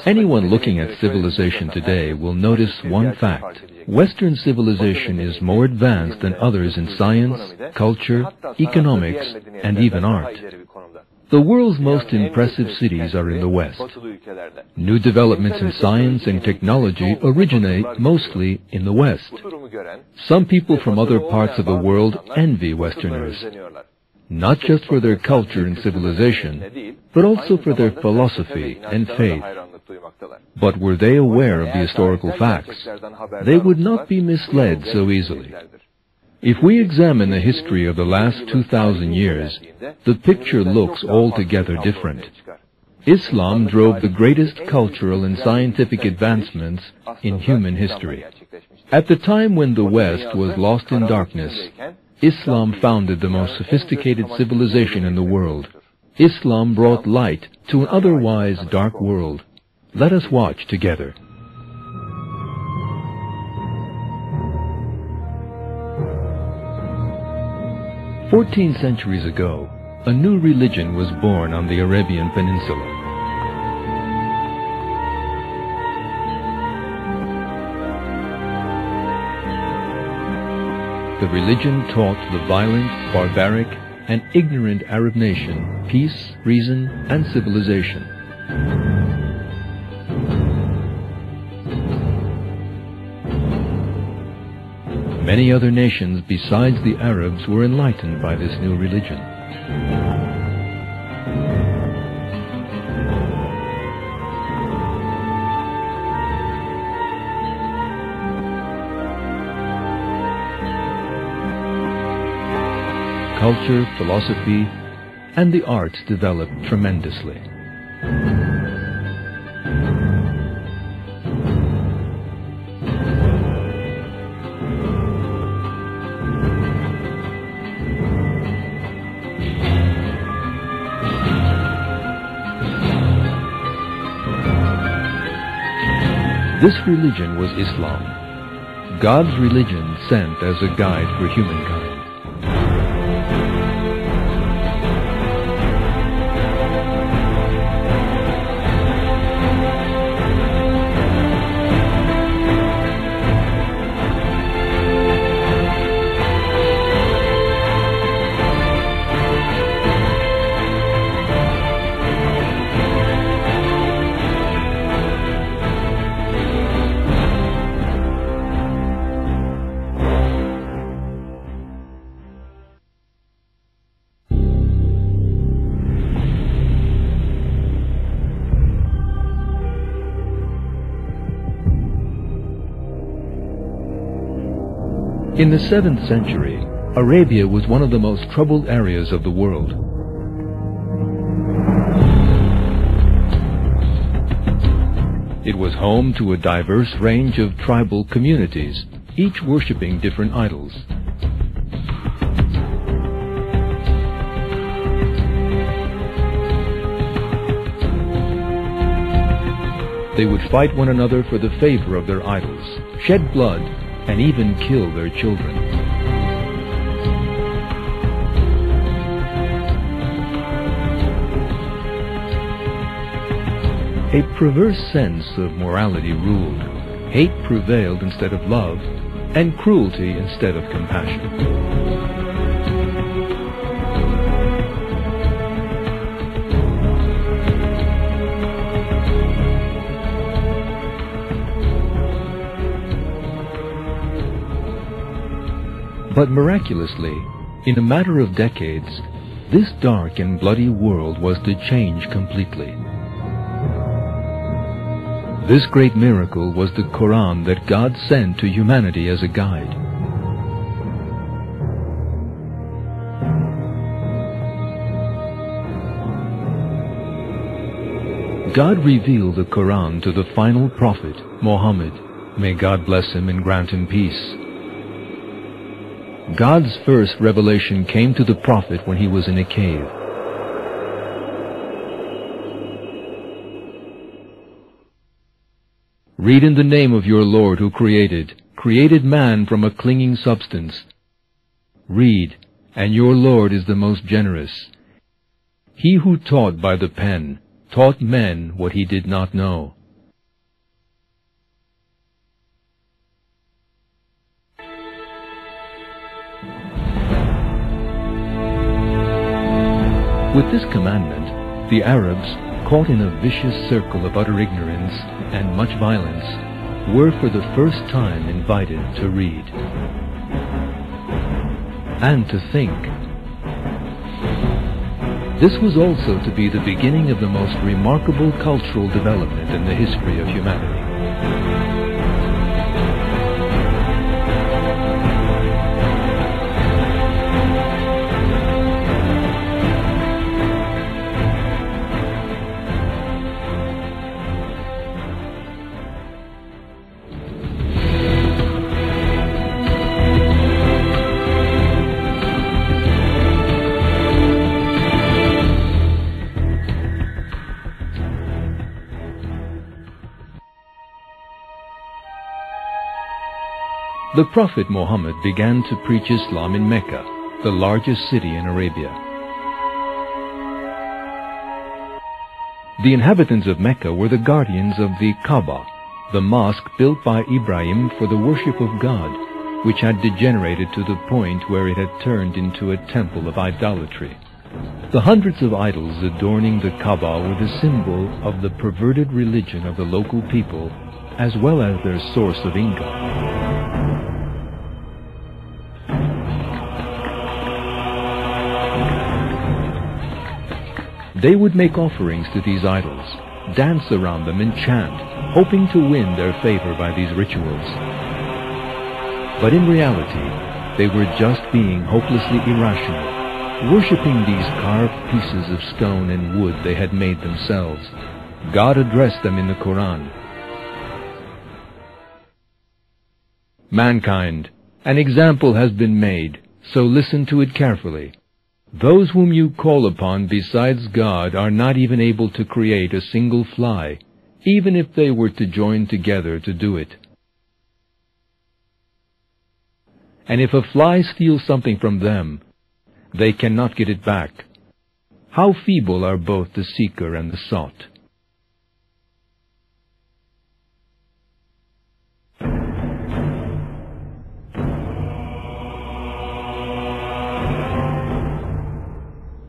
Anyone looking at civilization today will notice one fact. Western civilization is more advanced than others in science, culture, economics, and even art. The world's most impressive cities are in the West. New developments in science and technology originate mostly in the West. Some people from other parts of the world envy Westerners, not just for their culture and civilization, but also for their philosophy and faith. But were they aware of the historical facts, they would not be misled so easily. If we examine the history of the last 2,000 years, the picture looks altogether different. Islam drove the greatest cultural and scientific advancements in human history. At the time when the West was lost in darkness, Islam founded the most sophisticated civilization in the world. Islam brought light to an otherwise dark world. Let us watch together. 14 centuries ago, a new religion was born on the Arabian Peninsula. The religion taught the violent, barbaric, and ignorant Arab nation peace, reason, and civilization. Many other nations besides the Arabs were enlightened by this new religion. Culture, philosophy, and the arts developed tremendously. This religion was Islam, God's religion sent as a guide for humankind. In the 7th century, Arabia was one of the most troubled areas of the world. It was home to a diverse range of tribal communities, each worshipping different idols. They would fight one another for the favor of their idols, shed blood, and even kill their children. A perverse sense of morality ruled. Hate prevailed instead of love, and cruelty instead of compassion. But miraculously, in a matter of decades, this dark and bloody world was to change completely. This great miracle was the Quran that God sent to humanity as a guide. God revealed the Quran to the final prophet, Muhammad. May God bless him and grant him peace. God's first revelation came to the prophet when he was in a cave. Read in the name of your Lord who created man from a clinging substance. Read, and your Lord is the most generous. He who taught by the pen, taught men what he did not know. With this commandment, the Arabs, caught in a vicious circle of utter ignorance and much violence, were for the first time invited to read and to think. This was also to be the beginning of the most remarkable cultural development in the history of humanity. The Prophet Muhammad began to preach Islam in Mecca, the largest city in Arabia. The inhabitants of Mecca were the guardians of the Kaaba, the mosque built by Ibrahim for the worship of God, which had degenerated to the point where it had turned into a temple of idolatry. The hundreds of idols adorning the Kaaba were the symbol of the perverted religion of the local people, as well as their source of income. They would make offerings to these idols, dance around them and chant, hoping to win their favor by these rituals. But in reality, they were just being hopelessly irrational, worshipping these carved pieces of stone and wood they had made themselves. God addressed them in the Quran. Mankind, an example has been made, so listen to it carefully. Those whom you call upon besides God are not even able to create a single fly, even if they were to join together to do it. And if a fly steals something from them, they cannot get it back. How feeble are both the seeker and the sought.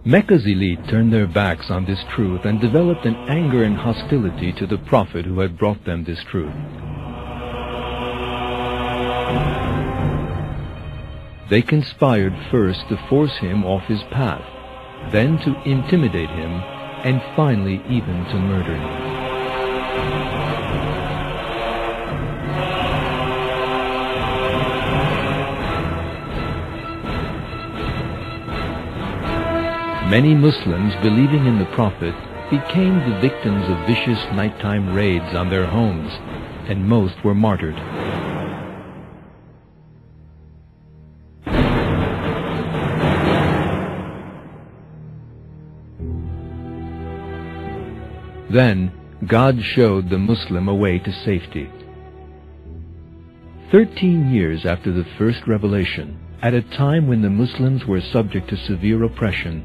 Mecca's elite turned their backs on this truth and developed an anger and hostility to the Prophet who had brought them this truth. They conspired first to force him off his path, then to intimidate him, and finally even to murder him. Many Muslims believing in the Prophet became the victims of vicious nighttime raids on their homes, and most were martyred. Then God showed the Muslim a way to safety. 13 years after the first revelation, at a time when the Muslims were subject to severe oppression,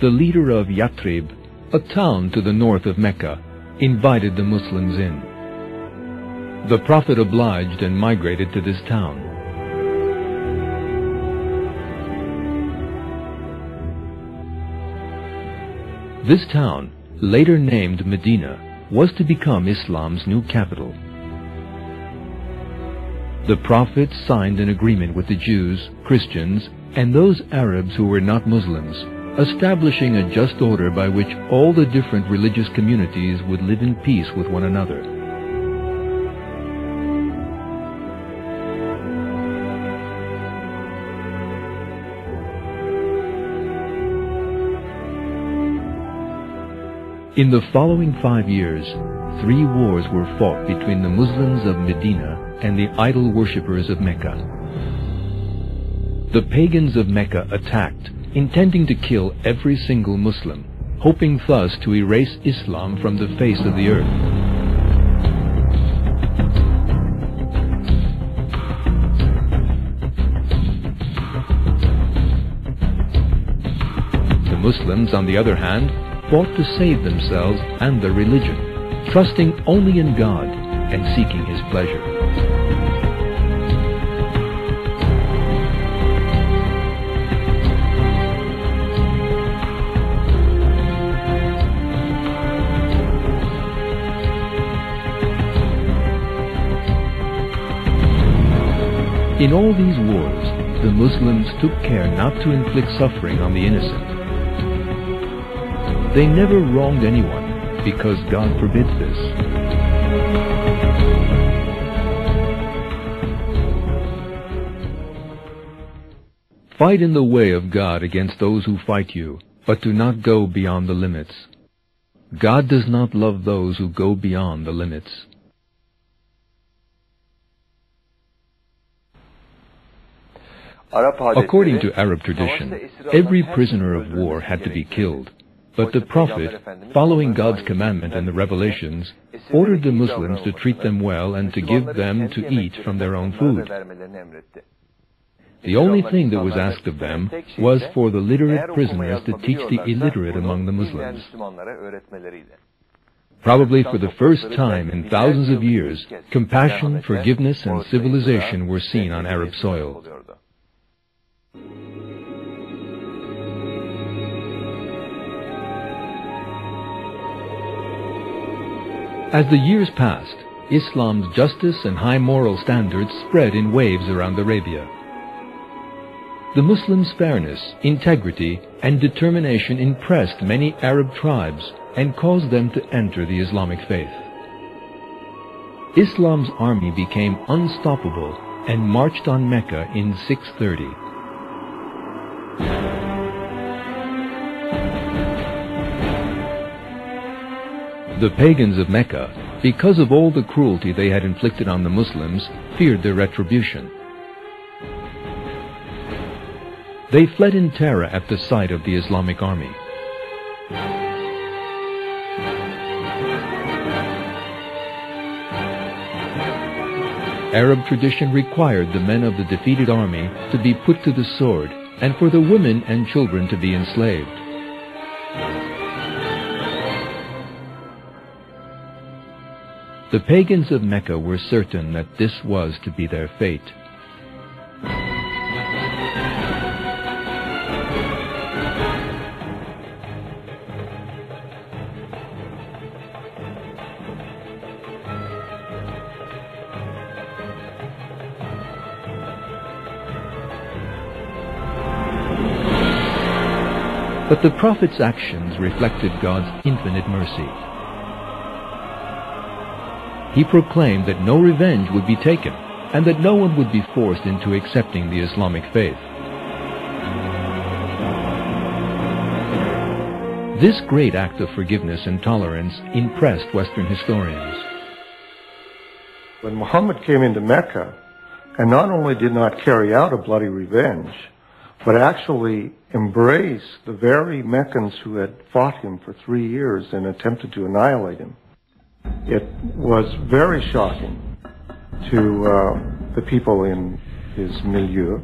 the leader of Yathrib, a town to the north of Mecca, invited the Muslims in. The Prophet obliged and migrated to this town. This town, later named Medina, was to become Islam's new capital. The Prophet signed an agreement with the Jews, Christians, and those Arabs who were not Muslims, establishing a just order by which all the different religious communities would live in peace with one another. In the following 5 years, 3 wars were fought between the Muslims of Medina and the idol worshippers of Mecca. The pagans of Mecca attacked, intending to kill every single Muslim, hoping thus to erase Islam from the face of the earth. The Muslims, on the other hand, fought to save themselves and their religion, trusting only in God and seeking His pleasure. In all these wars, the Muslims took care not to inflict suffering on the innocent. They never wronged anyone because God forbids this. Fight in the way of God against those who fight you, but do not go beyond the limits. God does not love those who go beyond the limits. According to Arab tradition, every prisoner of war had to be killed. But the Prophet, following God's commandment in the Revelations, ordered the Muslims to treat them well and to give them to eat from their own food. The only thing that was asked of them was for the literate prisoners to teach the illiterate among the Muslims. Probably for the first time in thousands of years, compassion, forgiveness, and civilization were seen on Arab soil. As the years passed, Islam's justice and high moral standards spread in waves around Arabia. The Muslims' fairness, integrity, and determination impressed many Arab tribes and caused them to enter the Islamic faith. Islam's army became unstoppable and marched on Mecca in 630. The pagans of Mecca, because of all the cruelty they had inflicted on the Muslims, feared their retribution. They fled in terror at the sight of the Islamic army. Arab tradition required the men of the defeated army to be put to the sword and for the women and children to be enslaved. The pagans of Mecca were certain that this was to be their fate. But the Prophet's actions reflected God's infinite mercy. He proclaimed that no revenge would be taken, and that no one would be forced into accepting the Islamic faith. This great act of forgiveness and tolerance impressed Western historians. When Muhammad came into Mecca, and not only did not carry out a bloody revenge, but actually embraced the very Meccans who had fought him for 3 years and attempted to annihilate him, it was very shocking to the people in his milieu.